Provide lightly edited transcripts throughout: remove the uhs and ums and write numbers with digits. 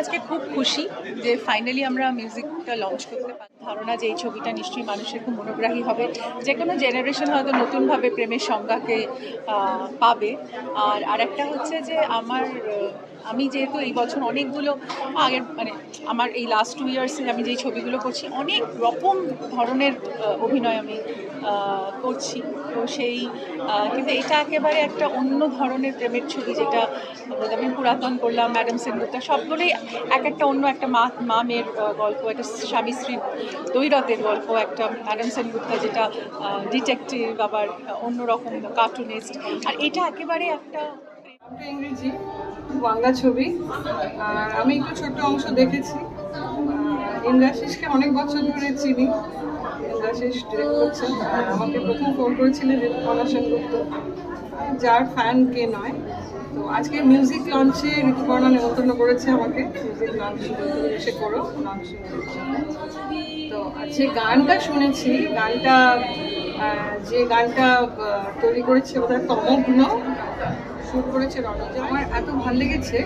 আজকে খুব খুশি যে ফাইনালি আমরা মিউজিকটা লঞ্চ করতে পারি। ধারণা যে এই ছবিটা নিশ্চয়ই মানুষের খুব মনোগ্রাহী হবে, যে কোনো জেনারেশন হয়তো নতুনভাবে প্রেমের সংজ্ঞাকে পাবে। আর আরেকটা হচ্ছে যে আমি যেহেতু এই বছর অনেকগুলো আগের মানে আমার এই লাস্ট 2 ইয়ার্সে আমি যেই ছবিগুলো করছি অনেক রকম ধরনের অভিনয় আমি করছি, তো কিন্তু এটা একেবারে একটা অন্য ধরনের প্রেমের ছবি, যেটা আমি পুরাতন করলাম, ম্যাডাম সেনগুপ্তা, সবগুলোই একটা অন্য একটা মা মেয়ের গল্প, একটা স্বামী স্ত্রীর দ্বৈরথের গল্প, একটা ম্যাডাম সেনগুপ্তা যেটা ডিটেকটিভ, আবার অন্যরকম কার্টুনিস্ট, আর এটা একেবারে একটা ইংরেজি বাংলা ছবি। আর আমি একটু ছোট্ট অংশ দেখেছি। ইন্দ্রাশিসকে অনেক বছর ধরে চিনি। ইন্দ্রাশিস ডিরেক্ট করছেন। আমাকে প্রথম ফোন করেছিলেন ঋতুপর্ণা সেনগুপ্ত, যার ফ্যান কে নয়। তো আজকে মিউজিক লঞ্চে ঋতুপর্ণা নেমন্তন্ন করেছে আমাকে, মিউজিক লঞ্চ এসে করো লঞ্চ। তো আজকে গানটা শুনেছি, যে গানটা তৈরি করেছে বোধহয় তমগ্ন, শুট করেছে রণজা। আমার এত ভালো লেগেছে,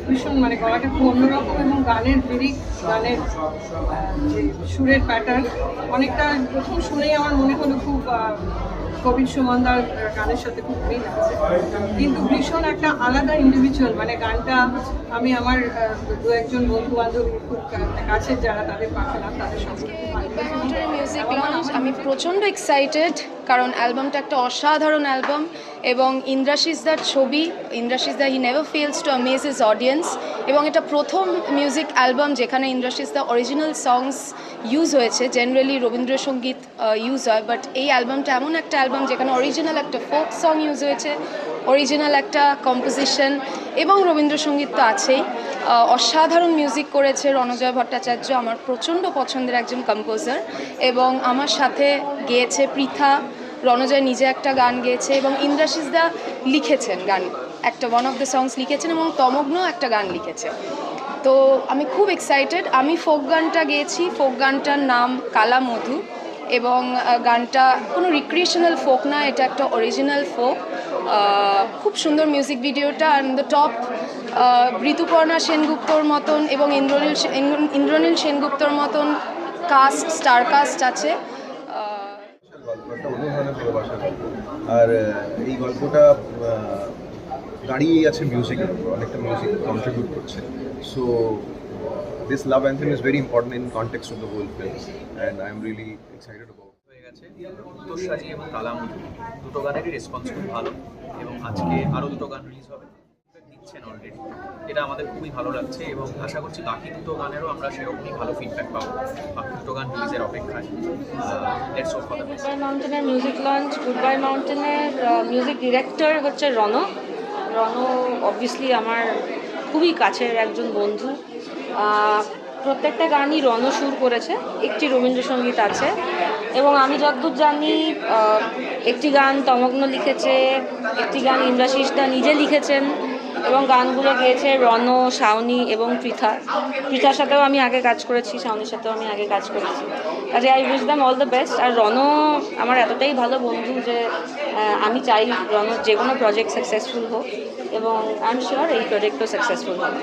ভীষণ মানে গলাটা খুব অন্যরকম, এবং গানের লিরিক, গানের যে সুরের প্যাটার্ন অনেকটা প্রথম শুনেই আমার মনে হলো খুব কবির সুমনদার গানের সাথে খুব মিল আছে, কিন্তু ভীষণ একটা আলাদা ইন্ডিভিজুয়াল। মানে গানটা আমি আমার দু একজন বন্ধু বান্ধবী খুব কাছের যারা, তাদের পাঠালাম, তাদের সঙ্গে মিউজিক লঞ্চ। আমি প্রচণ্ড এক্সাইটেড, কারণ অ্যালবামটা একটা অসাধারণ অ্যালবাম, এবং ইন্দ্রাশিসদার ছবি, ইন্দ্রাশিসদা he never fails to amaze his audience, এবং এটা প্রথম মিউজিক অ্যালবাম যেখানে ইন্দ্রাশিসদা অরিজিনাল সংস ইউজ হয়েছে। জেনারেলি রবীন্দ্রসঙ্গীত ইউজ হয়, বাট এই অ্যালবামটা এমন একটা অ্যালবাম যেখানে অরিজিনাল একটা ফোক সং ইউজ হয়েছে, অরিজিনাল একটা কম্পোজিশন, এবং রবীন্দ্রসঙ্গীত তো আছেই। অসাধারণ মিউজিক করেছে রণজয় ভট্টাচার্য, আমার প্রচণ্ড পছন্দের একজন কম্পোজার, এবং আমার সাথে গেয়েছে পৃথা। রণজয় নিজে একটা গান গেয়েছে, এবং ইন্দ্রাশিসদা লিখেছেন গান, একটা ওয়ান অফ দ্য সংস লিখেছেন, এবং তমগ্ন একটা গান লিখেছে। তো আমি খুব এক্সাইটেড। আমি ফোক গানটা গেয়েছি, ফোক গানটার নাম কালা মধু, এবং গানটা কোনো রিক্রিয়েশনাল ফোক না, এটা একটা অরিজিনাল ফোক। খুব সুন্দর মিউজিক ভিডিওটা, অ্যান্ড দ্য টপ ঋতুপর্ণা সেনগুপ্তর মতন এবং ইন্দ্রনীল সেনগুপ্তর মতন স্টার কাস্ট আছে। গল্পটা অন্য ধরনের ভালোবাসা গল্প, আর এই গল্পটা দাঁড়িয়েই আছে মিউজিকের উপর, অনেকটা মিউজিক কন্ট্রিবিউট করছে। So this love anthem is very important in context of the whole film, and I am really excited about it. হয়ে গেছে উত্তরসাজি এবং কালামধু, দুটো গানেরই রেসপন্স খুব ভালো, এবং আজকে আরও দুটো গান রিলিজ হবে, দিচ্ছেন অলরেডি। এটা আমাদের খুবই ভালো লাগছে, এবং আশা করছি বাকি দুটো গানেরও আমরা সেরকমই ভালো ফিডব্যাক পাবো বাকি দুটো গান রিলিজের অপেক্ষায়। Let's hope for the best. Good bye মাউন্টেনের মিউজিক লঞ্চ। গুড বাই মাউন্টেনের মিউজিক ডিরেক্টর হচ্ছে রণ অবভিয়াসলি আমার খুবই কাছের একজন বন্ধু। প্রত্যেকটা গানই রণ সুর করেছে, একটি রবীন্দ্রসঙ্গীত আছে, এবং আমি যতদূর জানি একটি গান তমগ্ন লিখেছে, একটি গান ইন্দ্রাশিসদা নিজে লিখেছেন, এবং গানগুলো গেয়েছে রণ, শাওনি এবং পৃথার সাথেও আমি আগে কাজ করেছি, শাওনির সাথেও আমি আগে কাজ করেছি। কাজে I wish them all the best. আর রণ আমার এতটাই ভালো বন্ধু যে আমি চাই রণ যে কোনো প্রজেক্ট সাকসেসফুল হোক, এবং আই এম শিওর এই প্রজেক্টও সাকসেসফুল হবে।